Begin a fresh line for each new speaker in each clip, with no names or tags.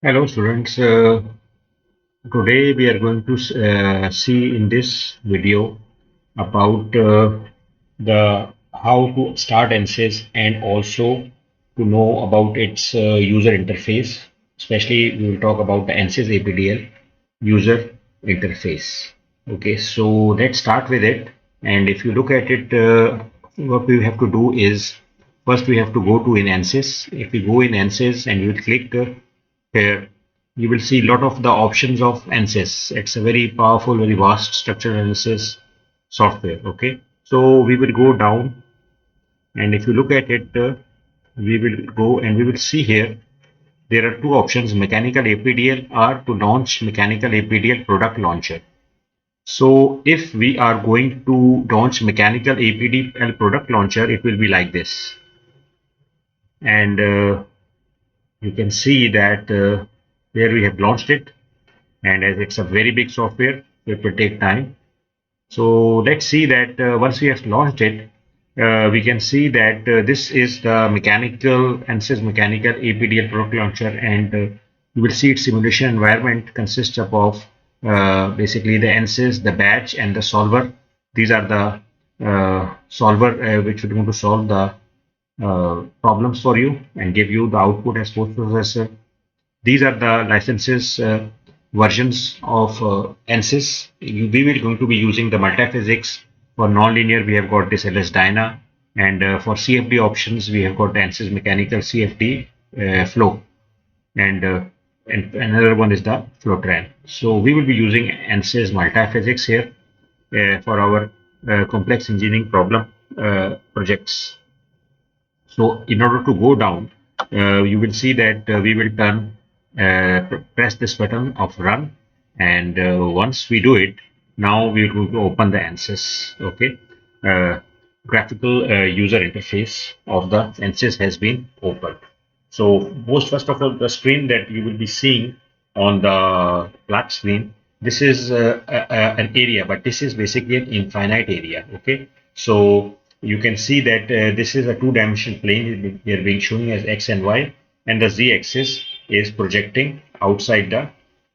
Hello students, today we are going to see in this video about the how to start Ansys and also to know about its user interface. Especially we will talk about the Ansys APDL user interface. Okay, so let's start with it. And if you look at it, what we have to do is first we have to go to in Ansys. If we go in Ansys and you click here, you will see a lot of the options of Ansys. It's a very powerful, very vast structural analysis software. Okay, so we will go down, and if you look at it, we will go and we will see here there are two options: mechanical APDL or to launch mechanical APDL product launcher. So if we are going to launch mechanical APDL product launcher, it will be like this, and you can see that here we have launched it, and as it's a very big software, it will take time. So let's see that once we have launched it, we can see that this is the mechanical Ansys mechanical APDL product launcher, and you will see its simulation environment consists of basically the Ansys, the batch, and the solver. These are the solver which we're going to solve the problems for you and give you the output as post processor. These are the licenses versions of Ansys. We will going to be using the multiphysics. For nonlinear, we have got this LS Dyna, and for CFD options, we have got Ansys Mechanical CFD Flow, and another one is the Flowtran. So we will be using Ansys multiphysics here for our complex engineering problem projects. So in order to go down, you will see that we will press this button of run, and once we do it, now we are going to open the Ansys. Okay, uh, graphical user interface of the Ansys has been opened. So most first of all, the screen that you will be seeing on the black screen, this is an area, but this is basically an infinite area. Okay, so you can see that this is a two-dimensional plane we are being shown as x and y, and the z-axis is projecting outside the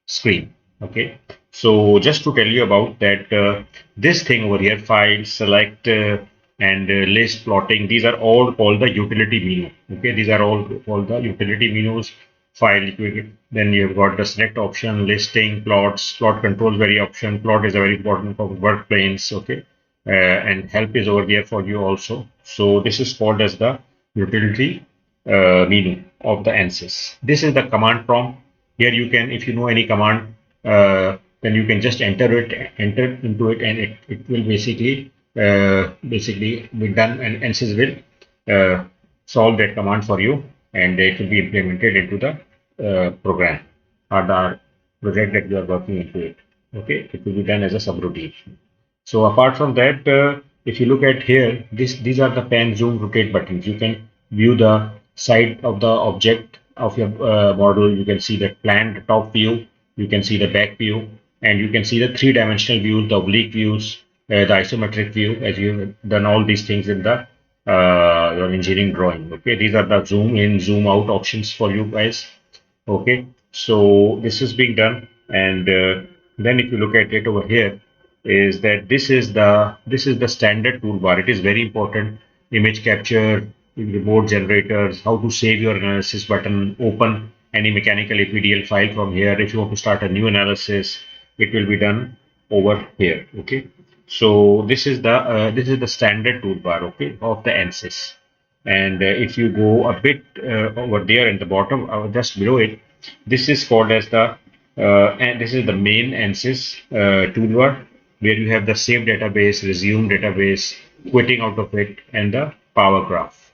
screen. Okay, so just to tell you about that, this thing over here, file, select, and list, plotting, these are all called the utility menu. Okay, these are all called the utility menus. File, then you've got the select option, listing, plots, plot controls very option. Plot is a very important for work planes. Okay, and help is over there for you also. So this is called as the utility menu of the Ansys. This is the command prompt. Here you can, if you know any command, then you can just enter into it, and it will basically be done, and Ansys will solve that command for you, and it will be implemented into the program or the project that you are working into it. Okay, it will be done as a subroutine. So apart from that, if you look at here, these are the pan, zoom, rotate buttons. You can view the side of the object of your model. You can see the planned top view. You can see the back view, and you can see the three-dimensional views, the oblique views, the isometric view, as you've done all these things in the your engineering drawing. Okay, these are the zoom in, zoom out options for you guys. Okay, so this is being done, and then if you look at it over here, is that this is the standard toolbar. It is very important. Image capture, remote generators, how to save your analysis button, open any mechanical APDL file from here. If you want to start a new analysis, it will be done over here. Okay, so this is the standard toolbar. Okay, of the Ansys. And if you go a bit over there in the bottom, just below it, this is called as the and this is the main Ansys toolbar, where you have the save database, resume database, quitting out of it, and the power graph.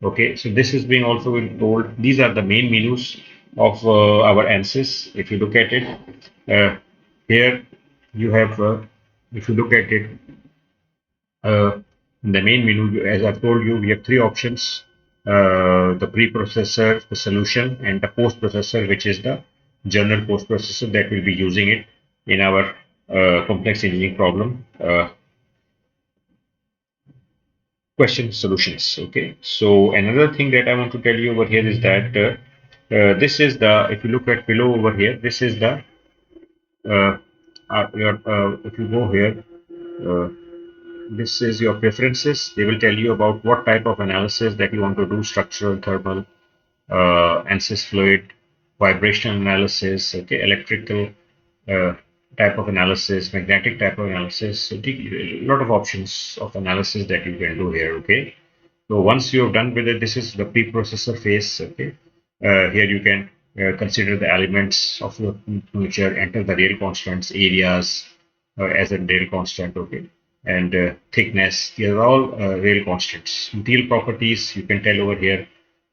Okay, so this is being also been told. These are the main menus of our Ansys. If you look at it, here you have, if you look at it, in the main menu, as I've told you, we have three options: the pre-processor, the solution, and the post-processor, which is the general post-processor that will be using it in our complex engineering problem question solutions. Okay, so another thing that I want to tell you over here is that This is the, if you look at below over here, this is the uh, if you go here, uh, this is your preferences. They will tell you about what type of analysis that you want to do: structural, thermal, Ansys fluid, vibration analysis, okay, electrical uh, type of analysis, magnetic type of analysis. So a lot of options of analysis that you can do here, okay. So once you have done with it, this is the preprocessor phase. Okay, here you can consider the elements of your future, enter the real constants, areas as a real constant. Okay, and thickness. These are all real constants. Material properties you can tell over here,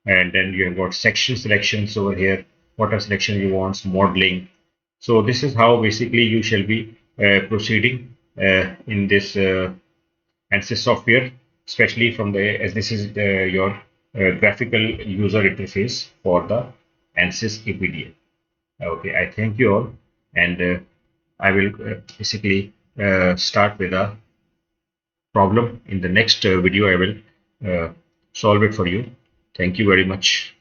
and then you have got section selections over here. What are selection you want? Modeling. So this is how basically you shall be proceeding in this. ANSYS software, especially from the, as this is your graphical user interface for the ANSYS APDA. Okay, I thank you all, and I will basically start with a problem in the next video. I will solve it for you. Thank you very much.